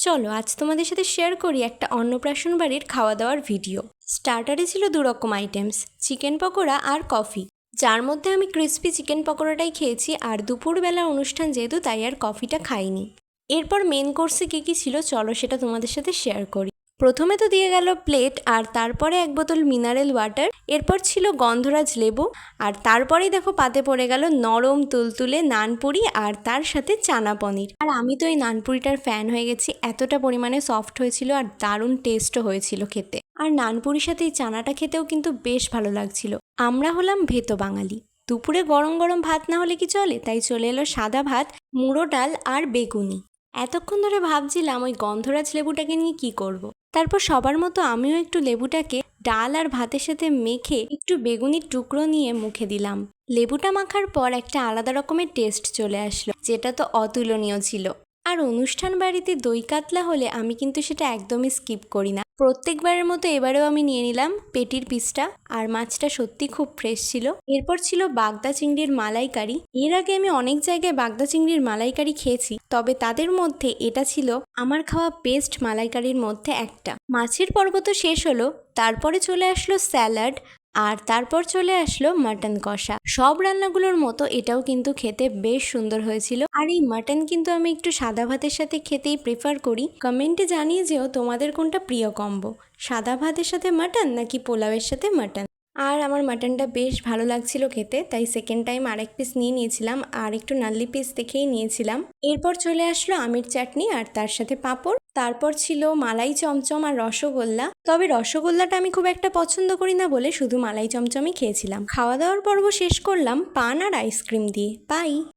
চলো আজ তোমাদের সাথে শেয়ার করি একটা অন্নপ্রাশন বাড়ির খাওয়া দাওয়ার ভিডিও। স্টার্টারে ছিল 2 রকম আইটেমস, চিকেন পকোড়া আর কফি, যার মধ্যে আমি ক্রিস্পি চিকেন পকোড়াটাই খেয়েছি আর দুপুরবেলার অনুষ্ঠান যেহেতু তাই আর কফিটা খাইনি। এরপর মেন কোর্সে কী কী ছিল চলো সেটা তোমাদের সাথে শেয়ার করি। প্রথমে তো দিয়ে গেল প্লেট আর তারপরে 1 বোতল মিনারেল ওয়াটার, এরপর ছিল গন্ধরাজ লেবু আর তারপরেই দেখো পাতে পড়ে গেল নরম তুলতুলে নানপুরি আর তার সাথে চানা পনির। আর আমি তো এই নানপুরিটার ফ্যান হয়ে গেছি, এতটা পরিমাণে সফট হয়েছিল আর দারুণ টেস্টও হয়েছিল খেতে। আর নানপুরির সাথে এই চানাটা খেতেও কিন্তু বেশ ভালো লাগছিল। আমরা হলাম ভেতো বাঙালি, দুপুরে গরম গরম ভাত না হলে কি চলে, তাই চলে এলো সাদা ভাত, মুড়ো ডাল আর বেগুনি। এতক্ষণ ধরে ভাবছিলাম ওই গন্ধরাজ লেবুটাকে নিয়ে কি করব। তারপর সবার মতো আমিও একটু লেবুটাকে ডাল আর ভাতের সাথে মেখে একটু বেগুনির টুকরো নিয়ে মুখে দিলাম। লেবুটা মাখার পর একটা আলাদা রকমের টেস্ট চলে আসলো, যেটা তো অতুলনীয় ছিল। আর অনুষ্ঠান বাড়িতে দই কাতলা হলে আমি কিন্তু সেটা একদমই স্কিপ করি না। প্রত্যেকবারের মতো এবারেও আমি নিয়ে নিলাম পেটির পিসটা, আর মাছটা সত্যি খুব ফ্রেশ ছিল। এরপর ছিল বাগদা চিংড়ির মালাইকারি। এর আগে আমি অনেক জায়গায় বাগদা চিংড়ির মালাইকারি খেয়েছি, তবে তাদের মধ্যে এটা ছিল আমার খাওয়া বেস্ট মালাইকারির মধ্যে একটা। মাছের পর্ব তো শেষ হলো, তারপরে চলে আসলো স্যালাড আর তারপর চলে আসলো মাটন কষা। সব রান্নাগুলোর মতো এটাও কিন্তু খেতে বেশ সুন্দর হয়েছিল। আর এই মাটন কিন্তু আমি একটু সাদা ভাতের সাথে খেতেই প্রেফার করি। কমেন্টে জানিয়ে যেও তোমাদের কোনটা প্রিয় কম্বো, সাদা ভাতের সাথে মাটন নাকি পোলাওয়ের সাথে মাটন। আর আমার মাটনটা বেশ ভালো লাগছিল খেতে, তাই সেকেন্ড টাইম আরেক পিস নিয়ে নিয়েছিলাম আর একটু নাল্লি পিস দেখেই নিয়েছিলাম। এরপর চলে আসলো আমের চাটনি আর তার সাথে পাঁপড়। তারপর ছিল মালাই চমচম আর রসগোল্লা, তবে রসগোল্লাটা আমি খুব একটা পছন্দ করি না বলে শুধু মালাই চমচমই খেয়েছিলাম। খাওয়া দাওয়ার পর্ব শেষ করলাম পান আর আইসক্রিম দিয়ে। বাই।